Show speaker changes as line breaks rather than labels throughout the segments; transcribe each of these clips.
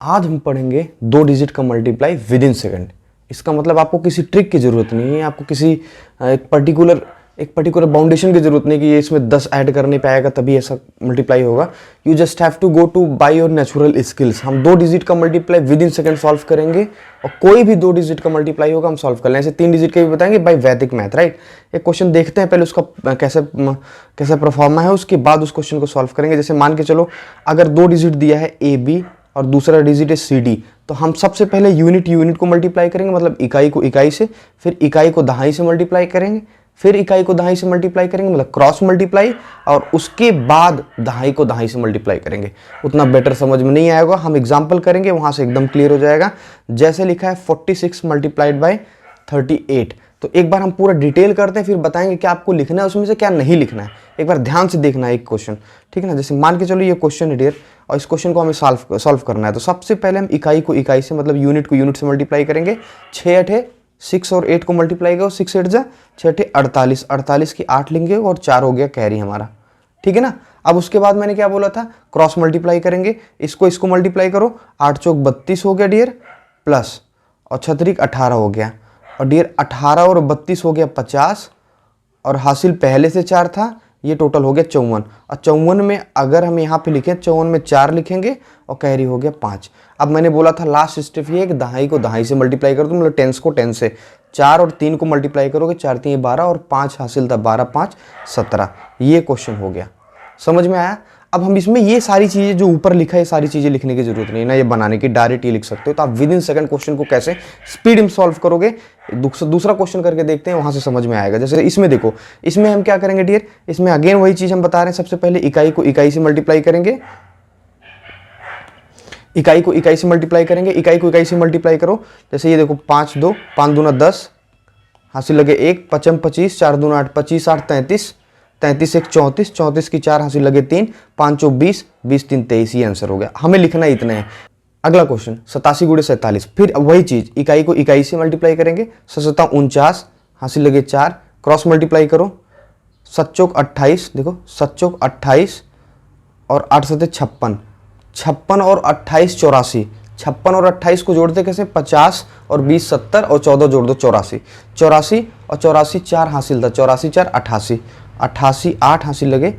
आज हम पढ़ेंगे 2 डिजिट का मल्टीप्लाई विद इन सेकेंड। इसका मतलब आपको किसी ट्रिक की ज़रूरत नहीं है, आपको किसी एक पर्टिकुलर बाउंडेशन की ज़रूरत नहीं कि ये इसमें 10 ऐड करने पे आएगा तभी ऐसा मल्टीप्लाई होगा। You just have to go to by your natural skills. हम 2 डिजिट का multiply within second solve करेंगे और कोई भी 2 डिजिट का मल्टीप्लाई होगा हम सॉल्व कर लें। ऐसे 3 डिजिट के भी बताएंगे बाय वैदिक मैथ, राइट। एक क्वेश्चन देखते हैं पहले उसका कैसे परफॉर्मा है, उसके बाद उस क्वेश्चन को सॉल्व करेंगे। जैसे मान के चलो अगर 2 डिजिट दिया है ए बी और दूसरा डिजिट है सी डी, तो हम सबसे पहले यूनिट को मल्टीप्लाई करेंगे, मतलब इकाई को इकाई से, फिर इकाई को दहाई से मल्टीप्लाई करेंगे, फिर इकाई को दहाई से मल्टीप्लाई करेंगे, मतलब क्रॉस मल्टीप्लाई, और उसके बाद दहाई को दहाई से मल्टीप्लाई करेंगे। उतना बेटर समझ में नहीं आएगा, हम एग्जाम्पल करेंगे, वहां से एकदम क्लियर हो जाएगा। जैसे लिखा है 46 मल्टीप्लाइड बाय 38। तो एक बार हम पूरा डिटेल करते हैं, फिर बताएंगे क्या आपको लिखना है उसमें से, क्या नहीं लिखना है। एक बार ध्यान से देखना है एक क्वेश्चन, ठीक है ना। जैसे मान के चलो ये क्वेश्चन है डियर, और इस क्वेश्चन को हमें सॉल्व करना है। तो सबसे पहले हम इकाई को इकाई से, मतलब यूनिट को यूनिट से मल्टीप्लाई करेंगे। 6 8 6 और 8 को मल्टीप्लाई करो, 6 8 जा 6 8 48, 48 की 8 लेंगे और 4 हो गया कैरी हमारा, ठीक है ना। अब उसके बाद मैंने क्या बोला था, क्रॉस मल्टीप्लाई करेंगे, इसको मल्टीप्लाई करो, 8 चौक 32 हो गया डियर, प्लस और 6 18 हो गया, और डियर 18 और 32 हो गया 50, और हासिल पहले से 4 था, ये टोटल हो गया 54। और 54 में अगर हम यहाँ पे लिखें, 54 में 4 लिखेंगे और कैरी हो गया 5। अब मैंने बोला था लास्ट स्टेप ये कि दहाई को दहाई से मल्टीप्लाई कर दो, मतलब 10 को 10 से, 4 और 3 को मल्टीप्लाई करोगे, 4 3 12 और 5 हासिल था 12 5 17। ये क्वेश्चन हो गया, समझ में आया। अब हम इसमें ये सारी चीज़ें जो ऊपर लिखा है, ये सारी चीज़ें लिखने की जरूरत नहीं है ना, ये बनाने की, डायरेक्ट ये लिख सकते हो। तो आप विद इन सेकंड क्वेश्चन को कैसे स्पीड में सॉल्व करोगे, दूसरा क्वेश्चन करके देखते हैं, वहां से समझ में आएगा। जैसे इसमें देखो, इसमें हम क्या करेंगे डियर, इसमें अगेन वही चीज़ हम बता रहे हैं। सबसे पहले इकाई को इकाई से मल्टीप्लाई करेंगे, इकाई को इकाई से मल्टीप्लाई करेंगे, इकाई को इकाई से मल्टीप्लाई करो। जैसे ये देखो 5 2 5 दूना 10, हासिल लगे 1, 5 25, 4 दूना 8, 25 8 33, 33 1 34, 34 की 4 हासिल लगे 3, 5 चौक 20, 20 3 23, ये आंसर हो गया। हमें लिखना इतना है। अगला क्वेश्चन 87 गुणे 47, फिर वही चीज इकाई को इकाई से मल्टीप्लाई करेंगे। 7 49 हासिल लगे 4, क्रॉस मल्टीप्लाई करो, 7 चौक 28, देखो 7 चौक 28 और 8 7 56, 56 और 28 84, 56 और 28 को जोड़ते कैसे, 50 और 20 70 और 14 जोड़ दो 84, 84 और 84 4 हासिल था, 84 4 88, 88 8 हासिल लगे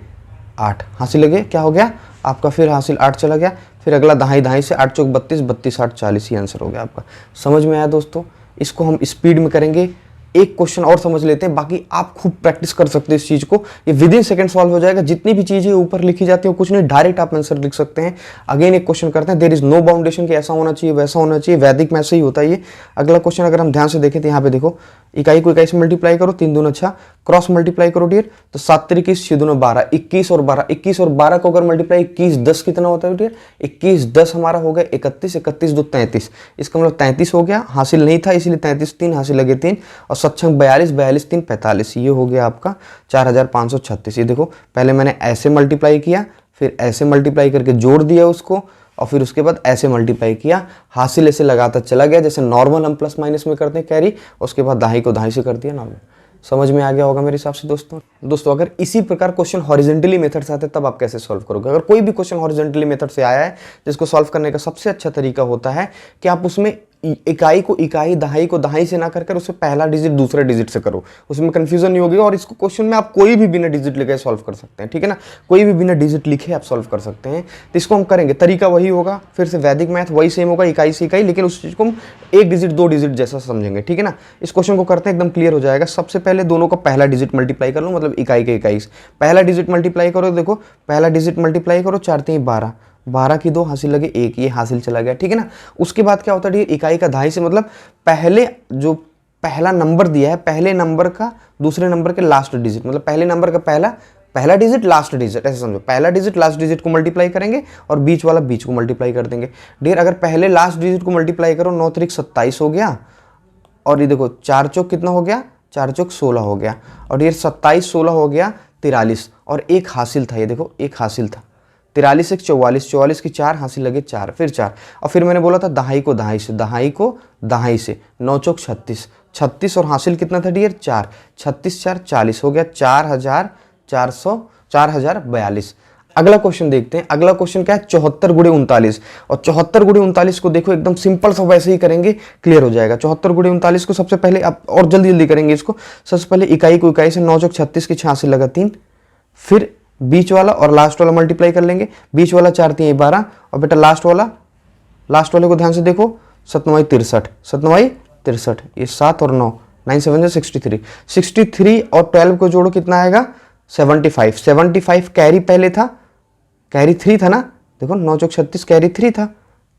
8, हासिल लगे क्या हो गया आपका, फिर हासिल 8 चला गया। फिर अगला दहाई दहाई से, 8 चौक 32, 32 8 40, ये आंसर हो गया आपका। समझ में आया दोस्तों। इसको हम स्पीड में करेंगे, एक क्वेश्चन और समझ लेते हैं, बाकी आप खूब प्रैक्टिस कर सकते हैं इस चीज को, ये विद इन सेकंड सॉल्व हो जाएगा। जितनी भी चीजें ऊपर लिखी जाती है कुछ नहीं, डायरेक्ट आप आंसर लिख सकते हैं। अगेन एक क्वेश्चन करते हैं, देयर इज नो बाउंडेशन कि ऐसा होना चाहिए वैसा होना चाहिए, वैदिक मैथ से ही होता है ये। अगला क्वेश्चन अगर हम ध्यान से देखें तो यहाँ पे देखो, इकाई को इकाई से मल्टीप्लाई करो, 3 दूना 6, क्रॉस मल्टीप्लाई करो डियर, तो 7 3 6 दूना 12, 21 और 12, 21 और 12 को अगर मल्टीप्लाई 21 10 कितना होता है डियर, 21 10 हमारा हो गया 31, 31 2 33, इसका मतलब 33 हो गया, हासिल नहीं था इसलिए 33 3 हासिल लगे 3, और 7 42 42 3 45, ये हो गया आपका 4536। ये देखो पहले मैंने ऐसे मल्टीप्लाई किया, फिर ऐसे मल्टीप्लाई करके जोड़ दिया उसको, और फिर उसके बाद ऐसे मल्टीप्लाई किया, हासिल ऐसे लगाता चला गया, जैसे नॉर्मल हम प्लस माइनस में करते हैं कैरी, उसके बाद दहाई को दहाई से कर दिया नॉर्मल। समझ में आ गया होगा मेरे हिसाब से दोस्तों अगर इसी प्रकार क्वेश्चन हॉरिजॉन्टली मेथड से आते हैं तब आप कैसे सॉल्व करोगे। अगर कोई भी क्वेश्चन हॉरिजॉन्टली मेथड से आया है, जिसको सॉल्व करने का सबसे अच्छा तरीका होता है कि आप उसमें इकाई को इकाई दहाई को दहाई से ना कर उससे पहला डिजिट दूसरे डिजिट से करो, उसमें कंफ्यूजन नहीं होगी। और इसको क्वेश्चन में आप कोई भी बिना डिजिट लिखे सॉल्व कर सकते हैं, ठीक है ना, कोई भी बिना डिजिट लिखे आप सॉल्व कर सकते हैं। तो इसको हम करेंगे, तरीका वही होगा, फिर से वैदिक मैथ वही सेम होगा, इकाई से इकाई, लेकिन उस चीज को हम 1 डिजिट 2 डिजिट जैसा समझेंगे, ठीक है ना। इस क्वेश्चन को करते हैं, एकदम क्लियर हो जाएगा। सबसे पहले दोनों का पहला डिजिट मल्टीप्लाई कर लो, मतलब इकाई के इकाई से पहला डिजिट मल्टीप्लाई करो। देखो पहला डिजिट मल्टीप्लाई करो, 4 3 12, 12 की 2 हासिल लगे 1, ये हासिल चला गया, ठीक है ना। उसके बाद क्या होता है, इकाई का दहाई से, मतलब पहले जो पहला नंबर दिया है, पहले नंबर का दूसरे नंबर के लास्ट डिजिट, मतलब पहले नंबर का पहला डिजिट लास्ट डिजिट, ऐसे समझो, पहला डिजिट लास्ट डिजिट को मल्टीप्लाई करेंगे और बीच वाला बीच को मल्टीप्लाई कर देंगे। डियर अगर पहले लास्ट डिजिट को मल्टीप्लाई करो, 9 3 27 हो गया, और ये देखो 4 चौक कितना हो गया, 4 चौक 16 हो गया, और ये 27 16 हो गया 43, और एक हासिल था, ये देखो एक हासिल था, 43 1 44, 44 की 4 हासिल लगे 4, फिर 4, और फिर मैंने बोला था दहाई को दहाई से, दहाई को दहाई से, 9 चौक 36, 36 और हासिल कितना था डियर 4, 36 4 40 हो गया 4442। अगला क्वेश्चन देखते हैं। अगला क्वेश्चन क्या है, 74 गुणे 39। और 74 गुणे 39 को देखो एकदम सिंपल सा वैसे ही करेंगे, क्लियर हो जाएगा। 74 गुणे 39 को सबसे पहले आप और जल्दी जल्दी करेंगे इसको। सबसे पहले इकाई को इकाई से 9 चौक 36 की 86 लगा 3, फिर बीच वाला और लास्ट वाला मल्टीप्लाई कर लेंगे। बीच वाला 4 3 12 और बेटा लास्ट वाले को ध्यान से देखो, 7 9 63, 7 9 63, ये 7 और 9, 9 7 63, 63 और 12 को जोड़ो कितना आएगा 75। 75 कैरी पहले था, कैरी 3 था ना, देखो 9 चौक 36 कैरी 3 था,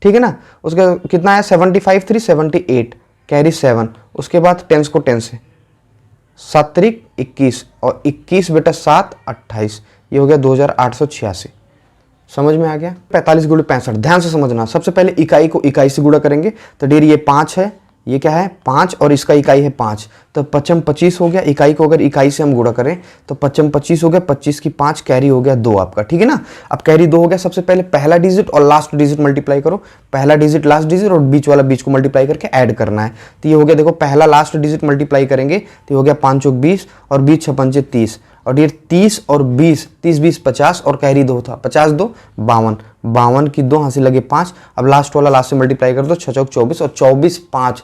ठीक है ना। उसका कितना आया 75 3 78 कैरी 7, उसके बाद 10 को 10 से 7 तारीख 21 और 21 बेटा 7 28, ये हो गया 2886। समझ में आ गया। 45 गुणे 65, ध्यान से समझना। सबसे पहले इकाई को इकाई से गुणा करेंगे तो डियर ये 5 है, ये क्या है 5 और इसका इकाई है 5, तो 55 25 हो गया। इकाई को अगर इकाई से हम गुणा करें तो 55 25 हो गया, 25 की 5 कैरी हो गया 2 आपका, ठीक है ना। अब कैरी 2 हो गया, सबसे पहले पहला डिजिट और लास्ट डिजिट मल्टीप्लाई करो। पहला डिजिट लास्ट डिजिट और बीच वाला बीच को मल्टीप्लाई करके ऐड करना है। तो ये हो गया, देखो पहला लास्ट डिजिट मल्टीप्लाई करेंगे तो ये हो गया 5 चौक 20 और बीच 6 पंचे 30 और ये 30 और 20, 30 20 50 और कैरी 2 था, 50 2 52, 52 की 2 हासिल लगे 5। अब लास्ट वाला लास्ट से मल्टीप्लाई कर दो, 6 चौक 24 और 24 5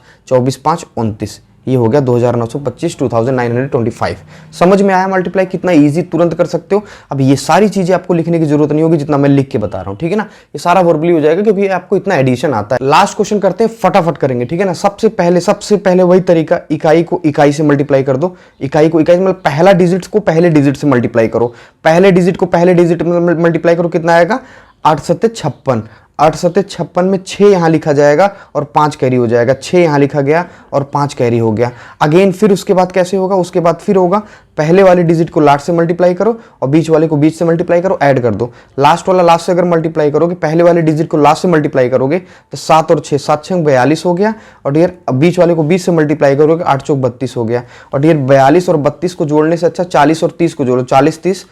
29, ये हो गया 2925, 2925। समझ में आया मल्टीप्लाई कितना इजी, तुरंत कर सकते हो। अब ये सारी चीजें आपको लिखने की जरूरत नहीं होगी जितना मैं लिख के बता रहा हूं, ठीक है ना। ये सारा वर्बली हो जाएगा क्योंकि आपको इतना एडिशन आता है। लास्ट क्वेश्चन करते हैं, फटाफट करेंगे, ठीक है ना। सबसे पहले वही तरीका, इकाई को इकाई से मल्टीप्लाई कर दो। इकाई को इकाई से मतलब पहला डिजिट को पहले डिजिट से मल्टीप्लाई करो। पहले डिजिट को पहले डिजिट में मल्टीप्लाई करो, कितना आएगा 8 7 56। 8 7 56 में 6 यहाँ लिखा जाएगा और 5 कैरी हो जाएगा। 6 यहाँ लिखा गया और 5 कैरी हो गया। अगेन फिर उसके बाद कैसे होगा, उसके बाद फिर होगा पहले वाले डिजिट को लास्ट से मल्टीप्लाई करो और बीच वाले को बीच से मल्टीप्लाई करो, ऐड कर दो। लास्ट वाला लास्ट से अगर मल्टीप्लाई करोगे, पहले वाले डिजिट को लास्ट से मल्टीप्लाई करोगे तो 7 और 6 7 6 42 हो गया। और डियर बीच वाले को बीच से मल्टीप्लाई करोगे 8 चौक 32 हो गया। और डियर 42 और 32 को जोड़ने से अच्छा 40 और 30 को जोड़ो, 40 30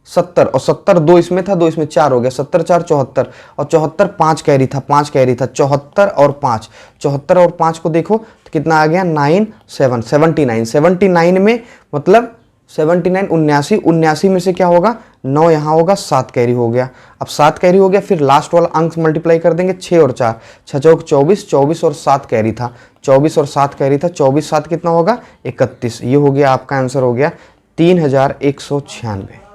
70 और 70 2 इसमें था, 2 इसमें 4 हो गया, 70 4 74 और 74 5 कैरी था, 5 कैरी था, 74 और 5, 74 और 5 को देखो तो कितना आ गया 9 7 79। 79 में मतलब 79 79, 79 में से क्या होगा 9 यहाँ होगा, 7 कैरी हो गया। अब 7 कैरी हो गया, फिर लास्ट वाला अंक मल्टीप्लाई कर देंगे 6 और 4, 6 चौक 24, 24 और 7 कैरी था, 24 और 7 कैरी था, 24 7 कितना होगा 31। ये हो गया आपका आंसर, हो गया 3196।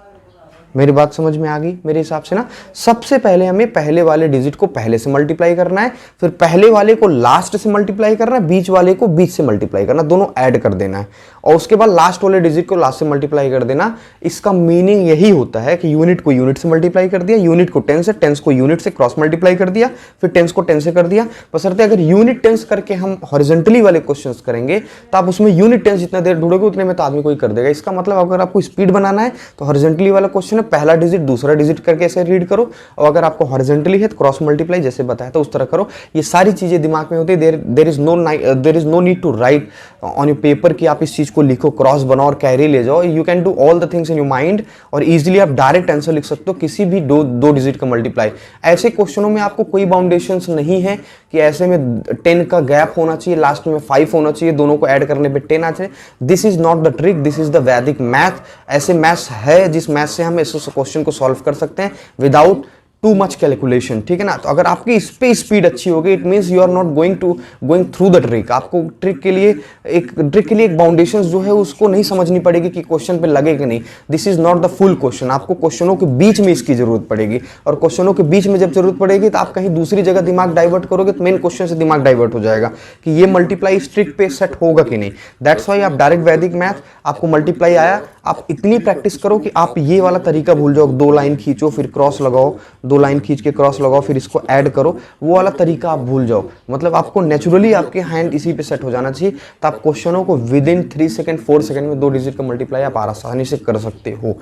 मेरी बात समझ में आ गई मेरे हिसाब से ना। सबसे पहले हमें पहले वाले डिजिट को पहले से मल्टीप्लाई करना है, फिर पहले वाले को लास्ट से मल्टीप्लाई करना है, बीच वाले को बीच से मल्टीप्लाई करना, दोनों ऐड कर देना है और उसके बाद लास्ट वाले डिजिट को लास्ट से मल्टीप्लाई कर देना। इसका मीनिंग यही होता है कि यूनिट को यूनिट से मल्टीप्लाई कर दिया, यूनिट को 10 से, 10 को यूनिट से क्रॉस मल्टीप्लाई कर दिया, फिर 10 को 10 से कर दिया। बशर्ते अगर यूनिट 10 करके हम हॉरिजॉन्टली वाले क्वेश्चंस करेंगे तो आप उसमें यूनिट 10 जितना देर ढूंढोगे उतने में तो आदमी कोई कर देगा। इसका मतलब अगर आपको स्पीड बनाना है तो हॉरिजॉन्टली वाला क्वेश्चन है, पहला डिजिट दूसरा डिजिट करके ऐसे रीड करो, और अगर आपको हॉरिजॉन्टली है तो क्रॉस मल्टीप्लाई जैसे बताया था उस तरह करो। ये सारी चीजें दिमाग में होती है। There is no need to write on your paper कि आप इस चीज को लिखो, क्रॉस बनाओ और कैरी ले जाओ। You can do all the things in your mind और इजीली आप डायरेक्ट आंसर लिख सकते हो किसी भी दो डिजिट का मल्टीप्लाई। ऐसे क्वेश्चनों में आपको कोई बाउंडेशंस नहीं है कि ऐसे में 10 का गैप होना चाहिए, लास्ट में 5 होना चाहिए, दोनों को ऐड करने पे 10 आ चाहिए। This is not the trick, this is the वैदिक मैथ। ऐसे मैथ्स है जिस मैथ से हम इस क्वेश्चन को सॉल्व कर सकते हैं विदाउट टू मच कैलकुलेशन, ठीक है ना। तो अगर आपकी इस पे स्पीड अच्छी होगी, it means you are not going through the trick. आपको ट्रिक के लिए एक बाउंडेशन जो है उसको नहीं समझनी पड़ेगी कि क्वेश्चन पे लगे कि नहीं। This is not the full question. आपको क्वेश्चनों के बीच में इसकी जरूरत पड़ेगी, और क्वेश्चनों के बीच में जब जरूरत पड़ेगी तो आप कहीं दूसरी जगह दिमाग डाइवर्ट करोगे तो मेन क्वेश्चन से दिमाग डाइवर्ट हो जाएगा कि ये मल्टीप्लाई इस ट्रिक पे सेट होगा कि नहीं। दैट्स वाई आप डायरेक्ट वैदिक मैथ, आपको मल्टीप्लाई आया, आप इतनी प्रैक्टिस करो कि आप ये वाला तरीका भूल जाओ, 2 लाइन खींचो फिर क्रॉस लगाओ, 2 लाइन खींच के क्रॉस लगाओ फिर इसको ऐड करो, वो वाला तरीका आप भूल जाओ। मतलब आपको नेचुरली आपके हैंड इसी पे सेट हो जाना चाहिए, तो आप क्वेश्चनों को विद इन 3 सेकंड 4 सेकंड में 2 डिजिट का मल्टीप्लाई आप आसानी से कर सकते हो।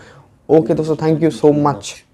ओके दोस्तों, थैंक यू सो मच।